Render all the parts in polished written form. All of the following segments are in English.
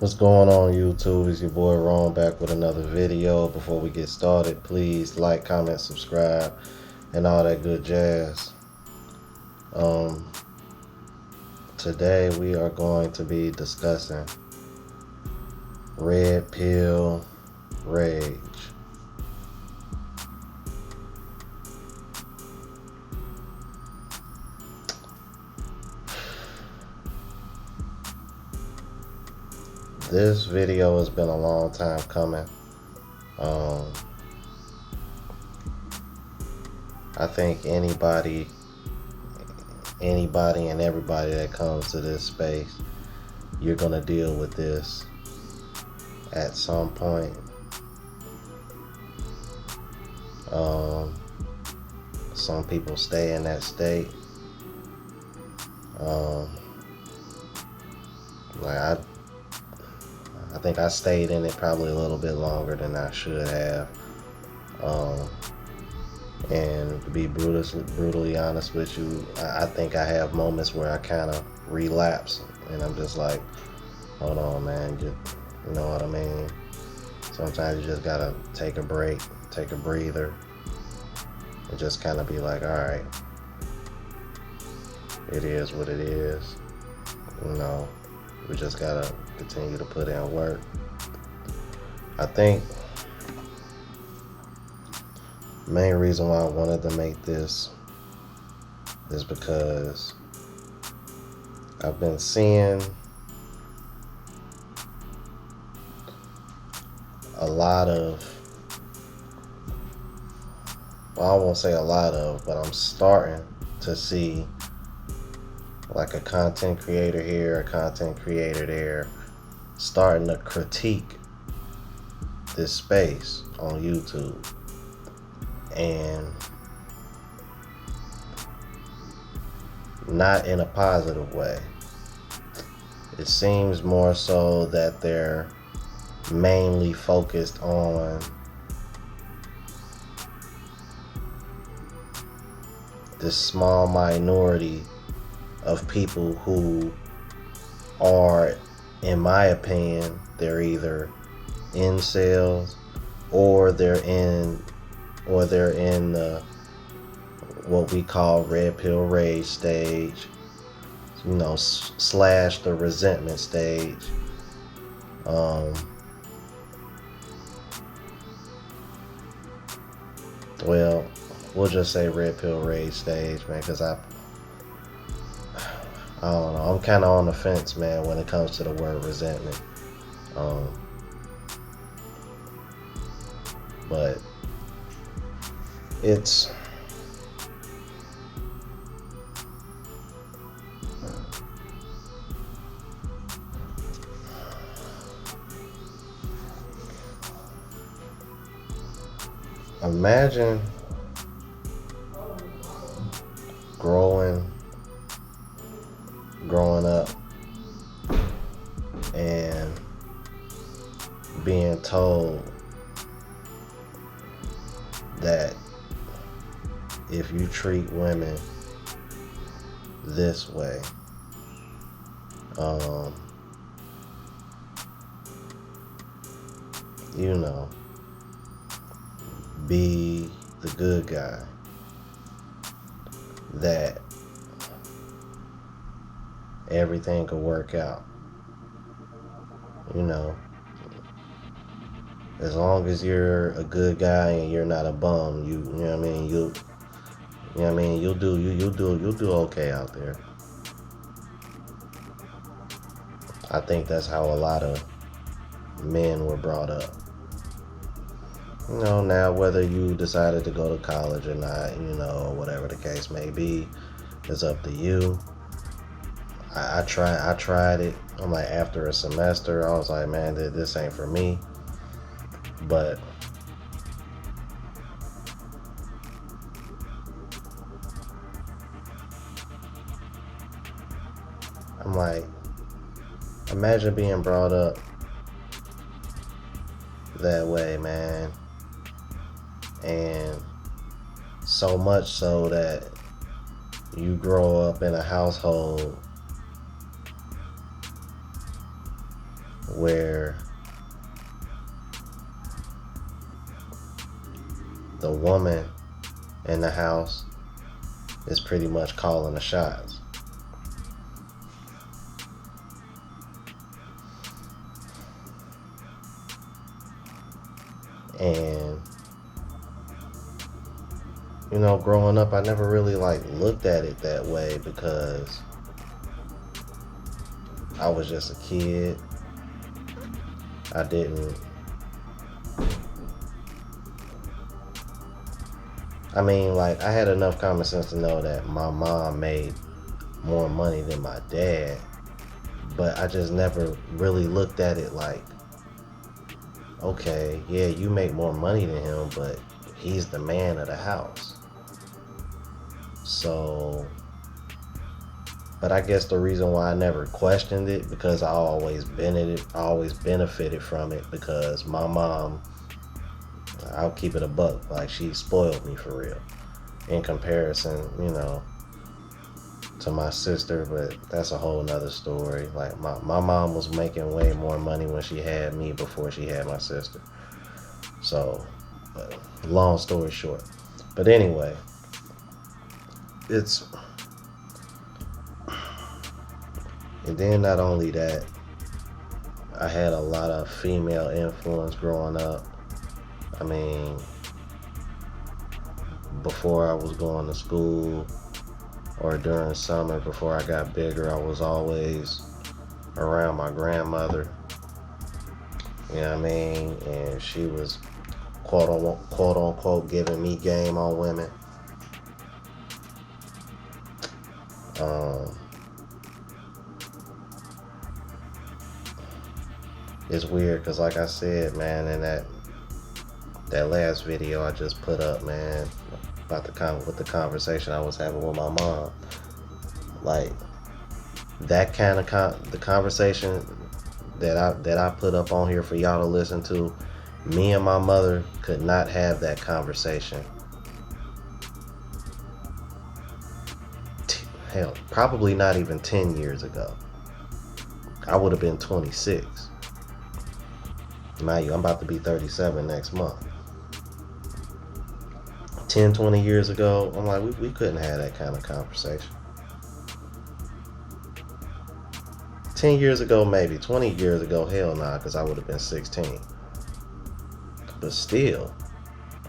What's going on, YouTube? It's your boy Ron back with another video. Before we get started, please like, comment, subscribe, and all that good jazz. Today we are going to be discussing red pill rage. This video has been a long time coming. I think anybody and everybody that comes to this space, you're gonna deal with this at some point. Some people stay in that state. I think I stayed in it probably a little bit longer than I should have. And to be brutally honest with you, I think I have moments where I kind of relapse, and I'm just like, hold on, man, you know what I mean? Sometimes you just gotta take a break, take a breather, and just kind of be like, all right, it is what it is. You know, we just gotta continue to put in work. I think the main reason why I wanted to make this is because I've been seeing a lot of, well, I won't say a lot of, but I'm starting to see like a content creator here, a content creator there, starting to critique this space on YouTube. And not in a positive way. It seems more so that they're mainly focused on this small minority of people who are, in my opinion, they're either incels or they're in the what we call red pill rage stage, you know, slash the resentment stage. Well, we'll just say red pill rage stage, man, because I don't know, I'm kind of on the fence, man, when it comes to the word resentment. But it's imagine growing up and being told that if you treat women this way, you know, be the good guy, that everything could work out. You know, as long as you're a good guy and you're not a bum, you know what I mean, you'll do okay out there. I think that's how a lot of men were brought up. You know, now whether you decided to go to college or not, you know, whatever the case may be, it's up to you. I tried it. I'm like, after a semester, I was like, man, this ain't for me. But I'm like, imagine being brought up that way, man. And so much so that you grow up in a household where the woman in the house is pretty much calling the shots. And you know, growing up, I never really like looked at it that way because I was just a kid. I had enough common sense to know that my mom made more money than my dad, but I just never really looked at it like, okay, yeah, you make more money than him, but he's the man of the house. So, but I guess the reason why I never questioned it, because I always benefited from it, because my mom, I'll keep it a buck, like, she spoiled me for real in comparison, you know, to my sister. But that's a whole nother story. Like, my mom was making way more money when she had me before she had my sister. So, long story short. But anyway, and then not only that, I had a lot of female influence growing up. I mean, before I was going to school or during summer, before I got bigger, I was always around my grandmother. You know what I mean? And she was quote unquote giving me game on women. It's weird because, like I said, man, in that last video I just put up, man, about the conversation I was having with my mom, like that kind of the conversation that I put up on here for y'all to listen to, me and my mother could not have that conversation. Hell, probably not even 10 years ago. I would have been 26. Mind you, I'm about to be 37 next month. 10, 20 years ago, I'm like, we couldn't have that kind of conversation. 10 years ago, maybe. 20 years ago, hell nah, because I would have been 16. But still,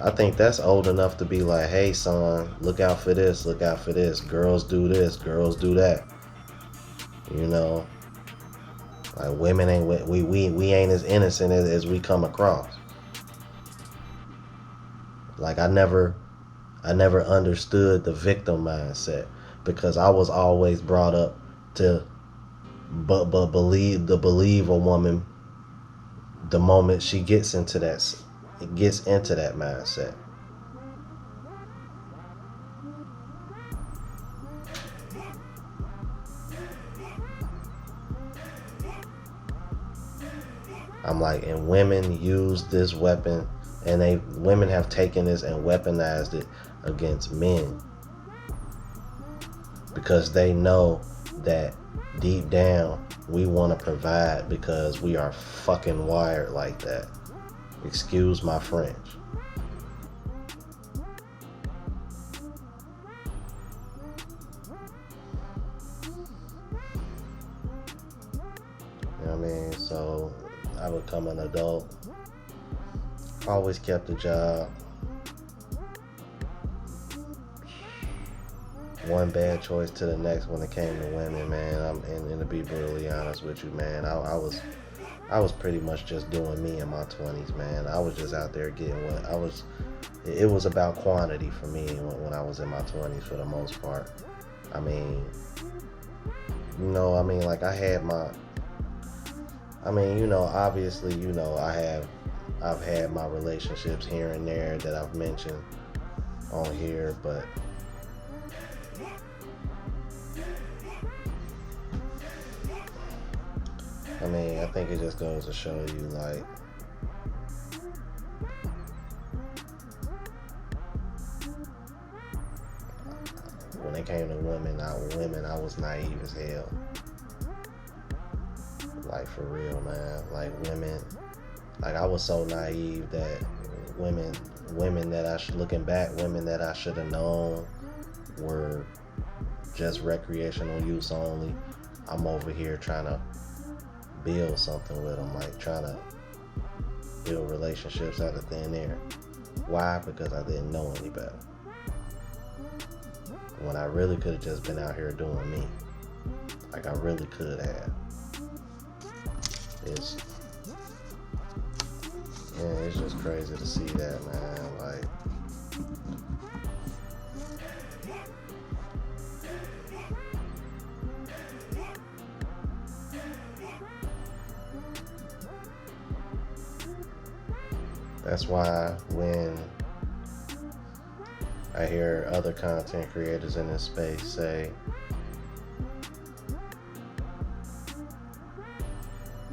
I think that's old enough to be like, hey son, look out for this, look out for this. Girls do this, girls do that. You know? Like, women ain't, we ain't as innocent as we come across. Like, I never understood the victim mindset, because I was always brought up to believe a woman the moment she gets into that mindset. I'm like, and women use this weapon, and women have taken this and weaponized it against men, because they know that deep down we want to provide, because we are fucking wired like that. Excuse my French. You know what I mean? So I become an adult. Always kept a job. One bad choice to the next when it came to women, man. And to be brutally honest with you, man, I was pretty much just doing me in my 20s, man. I was just out there getting what I was. It was about quantity for me when I was in my 20s, for the most part. I mean, you know, like I had my. I mean, you know, obviously, you know, I've had my relationships here and there that I've mentioned on here, but I mean, I think it just goes to show you, like, when it came to women, I was naive as hell. Like, for real, man. Like, women, like, I was so naive that women that looking back, women that I should have known were just recreational use only. I'm over here trying to build something with them, like trying to build relationships out of thin air. Why? Because I didn't know any better. When I really could have just been out here doing me. Like, I really could have. It's just crazy to see that, man. Like, that's why when I hear other content creators in this space say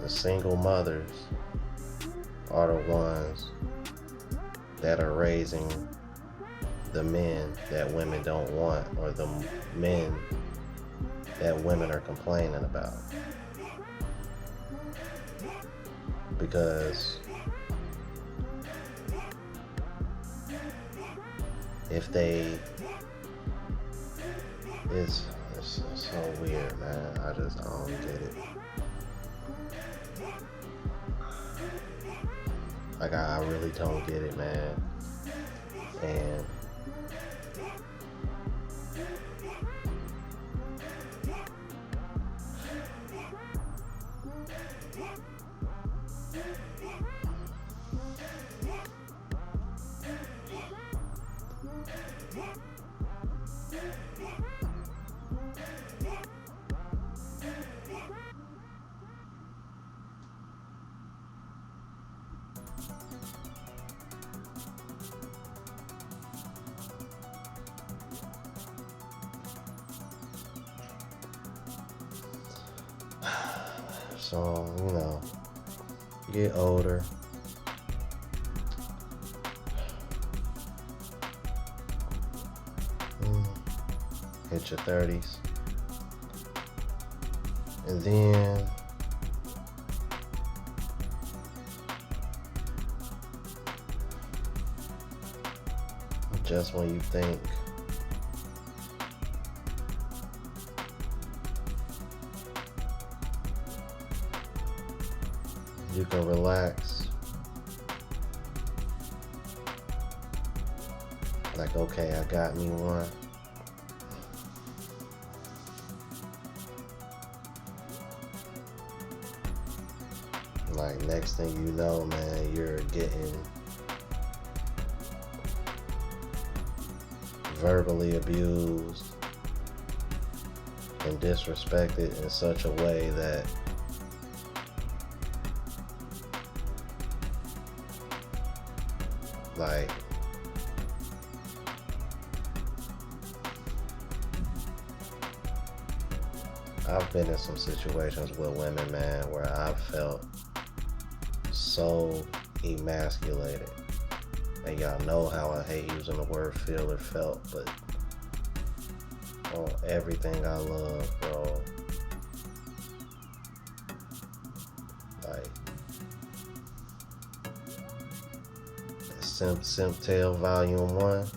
the single mothers are the ones that are raising the men that women don't want, or the men that women are complaining about. Because if they, it's so weird, man. I don't get it. Like, I really don't get it, man. And so, get older. Hit your 30s. And then just when you think you can relax, like, okay, I got me one. Like, next thing you know, man, you're getting verbally abused and disrespected in such a way that like I've been in some situations with women, man, where I've felt so emasculated. And y'all know how I hate using the word feel or felt, but on everything I love, bro. Like, Simp Tale Volume 1.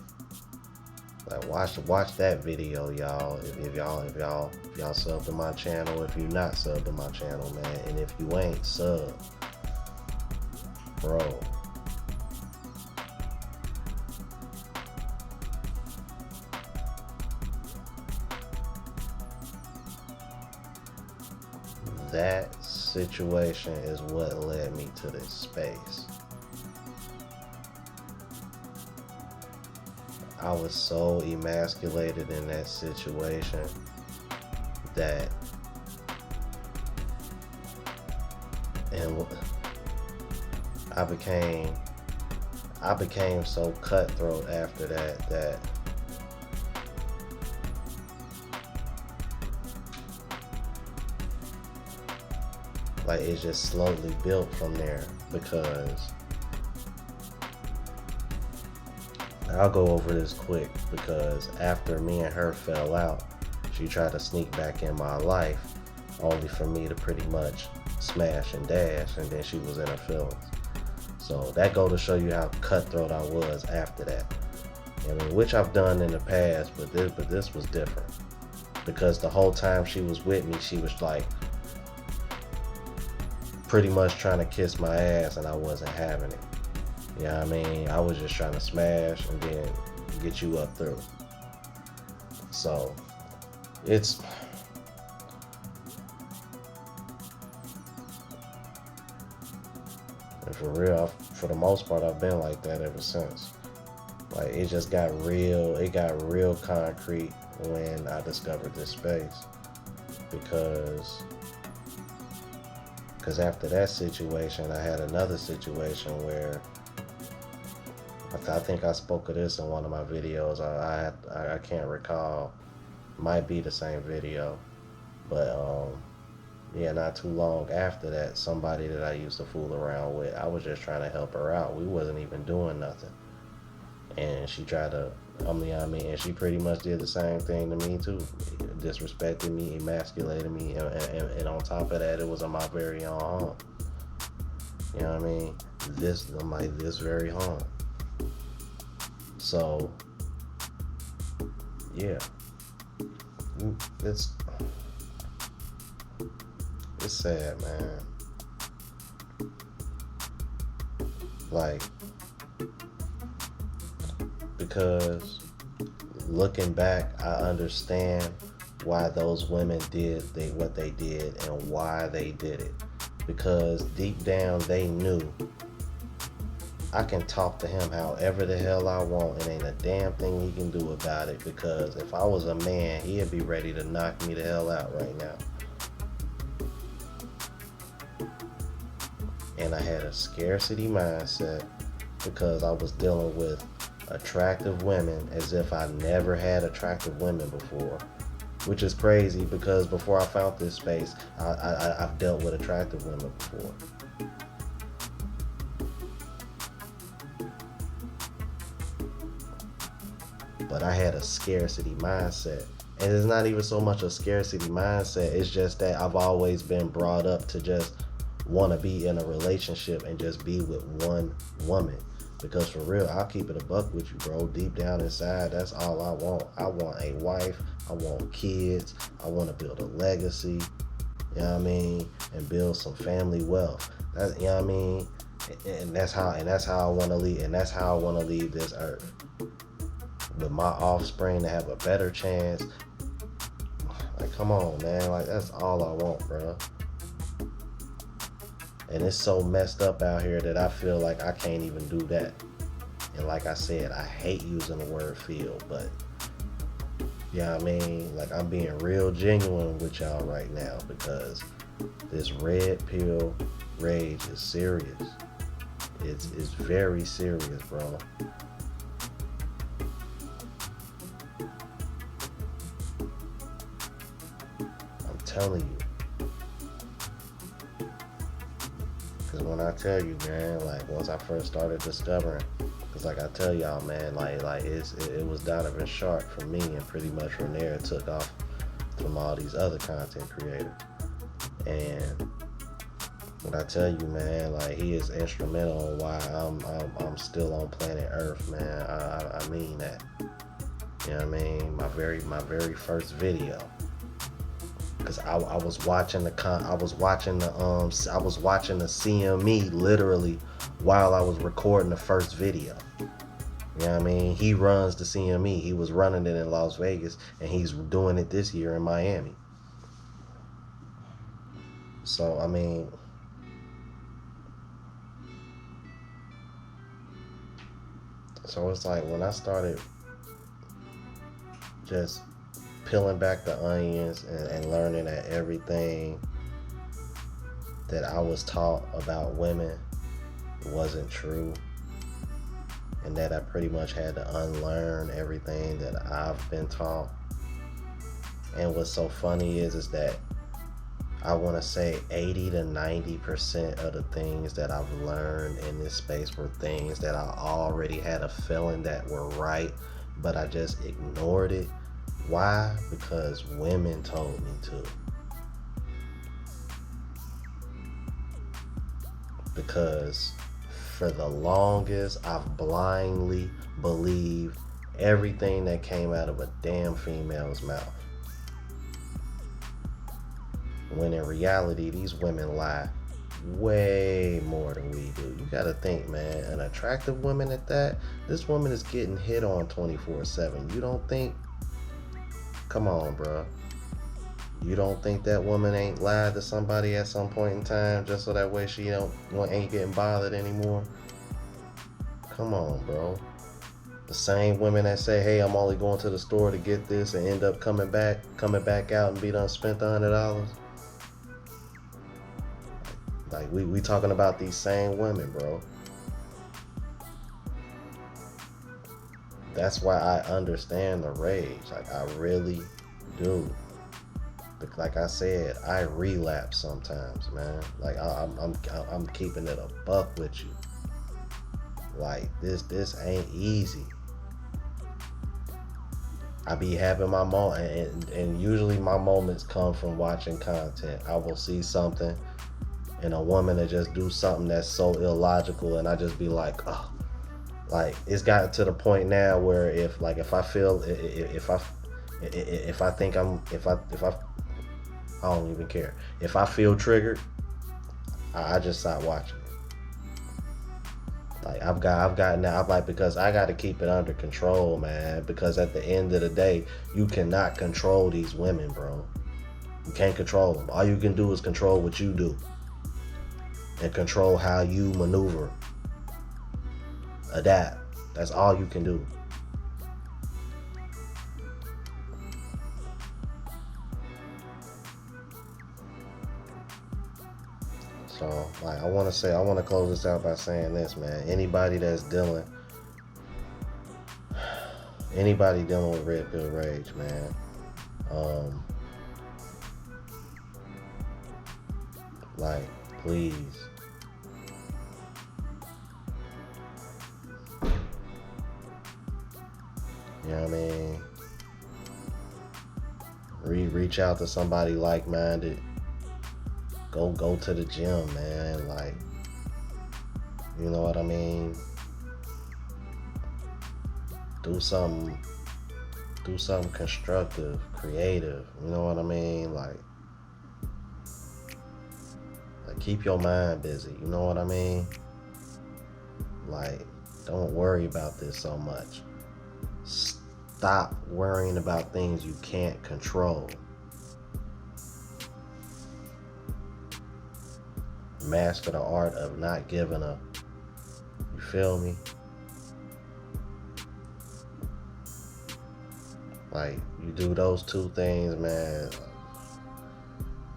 Like, watch that video, y'all. If y'all sub to my channel, if you're not sub to my channel, man, and if you ain't sub, bro. That situation is what led me to this space. I was so emasculated in that situation that, and I became so cutthroat after that like it just slowly built from there. Because I'll go over this quick, because after me and her fell out, she tried to sneak back in my life, only for me to pretty much smash and dash, and then she was in her feelings. So that go to show you how cutthroat I was after that. I mean, which I've done in the past, but this was different. Because the whole time she was with me, she was like pretty much trying to kiss my ass, and I wasn't having it. You know what I mean? I was just trying to smash and then get you up through. So it's and for real, for the most part, I've been like that ever since. Like, it just got real. It got real concrete when I discovered this space, because after that situation, I had another situation where I think I spoke of this in one of my videos. I can't recall. Might be the same video, but yeah, not too long after that, somebody that I used to fool around with, I was just trying to help her out. We wasn't even doing nothing, and she tried to, and she pretty much did the same thing to me too. Disrespected me, emasculated me, and on top of that, it was on my very own home. You know what I mean? This very home. So yeah, it's sad, man. Like, because looking back, I understand why those women did what they did and why they did it. Because deep down they knew, I can talk to him however the hell I want and ain't a damn thing he can do about it, because if I was a man, he'd be ready to knock me the hell out right now. And I had a scarcity mindset because I was dealing with attractive women as if I never had attractive women before, which is crazy because before I found this space, I've dealt with attractive women before. But I had a scarcity mindset. And it's not even so much a scarcity mindset, it's just that I've always been brought up to just want to be in a relationship and just be with one woman. Because for real, I'll keep it a buck with you, bro. Deep down inside, that's all I want. I want a wife, I want kids, I want to build a legacy, you know what I mean, and build some family wealth. That's, you know what I mean, and that's how I want to leave, and that's how I want to leave this earth, with my offspring to have a better chance. Like, come on, man, like, that's all I want, bro. And it's so messed up out here that I feel like I can't even do that. And like I said, I hate using the word feel, but you know what I mean? Like, I'm being real genuine with y'all right now, because this red pill rage is serious. It's very serious, bro. I'm telling you. Because when I tell you, man, like, once I first started discovering, because like I tell y'all, man, like it was Donovan Sharp for me, and pretty much from there it took off from all these other content creators. And when I tell you, man, like, he is instrumental in why I'm still on planet Earth, man. I mean that. You know what I mean? My very first video. Cause I was watching the CME literally while I was recording the first video. You know what I mean? He runs the CME. He was running it in Las Vegas, and he's doing it this year in Miami. So I mean, so it's like when I started just peeling back the onions and learning that everything that I was taught about women wasn't true, and that I pretty much had to unlearn everything that I've been taught. And what's so funny is that I want to say 80 to 90% of the things that I've learned in this space were things that I already had a feeling that were right, but I just ignored it. Why? Because women told me to. because for the longest I've blindly believed everything that came out of a damn female's mouth, when in reality these women lie way more than we do. You gotta think, man, an attractive woman at that, this woman is getting hit on 24/7. You don't think, come on, bro, you don't think that woman ain't lied to somebody at some point in time just so that way she ain't getting bothered anymore? Come on, bro. The same women that say, hey, I'm only going to the store to get this, and end up coming back out and be done spent $100. Like, we talking about these same women, bro. That's why I understand the rage. Like, I really do. But like I said, I relapse sometimes, man. Like, I'm keeping it a buck with you. Like, this ain't easy. I be having my moment, and usually my moments come from watching content. I will see something and a woman that just do something that's so illogical, and I just be like, oh. Like, it's gotten to the point now where if I don't even care. If I feel triggered, I just stop watching it. Like, I've gotten now. I'm like, because I got to keep it under control, man. Because at the end of the day, you cannot control these women, bro. You can't control them. All you can do is control what you do, and control how you maneuver, adapt. That's all you can do. So, like, I want to close this out by saying this, man. Anybody dealing with red pill rage, man, like, please, you know what I mean? Reach out to somebody like-minded. Go to the gym, man. Like, you know what I mean? Do something constructive, creative. You know what I mean? Like, keep your mind busy. You know what I mean? Like, don't worry about this so much. Stop worrying about things you can't control. Master the art of not giving up. You feel me? Like, you do those two things, man.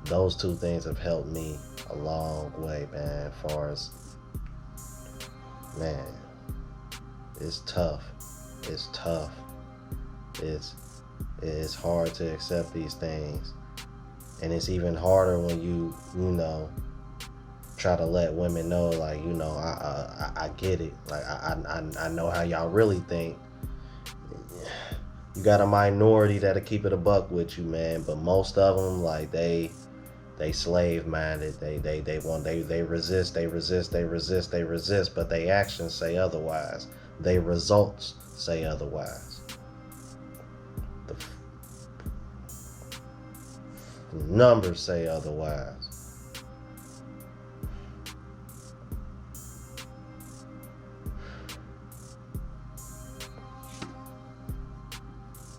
Those two things have helped me a long way, man. As far as, man, it's tough. It's tough. It's hard to accept these things, and it's even harder when you try to let women know, like, I get it. Like, I know how y'all really think. You got a minority that'll keep it a buck with you, man, but most of them, like, they slave minded. They resist, but they actions say otherwise. They results say otherwise. The numbers say otherwise.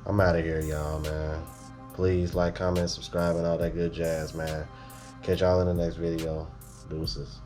I'm out of here, y'all, man. Please like, comment, subscribe, and all that good jazz, man. Catch y'all in the next video. Deuces.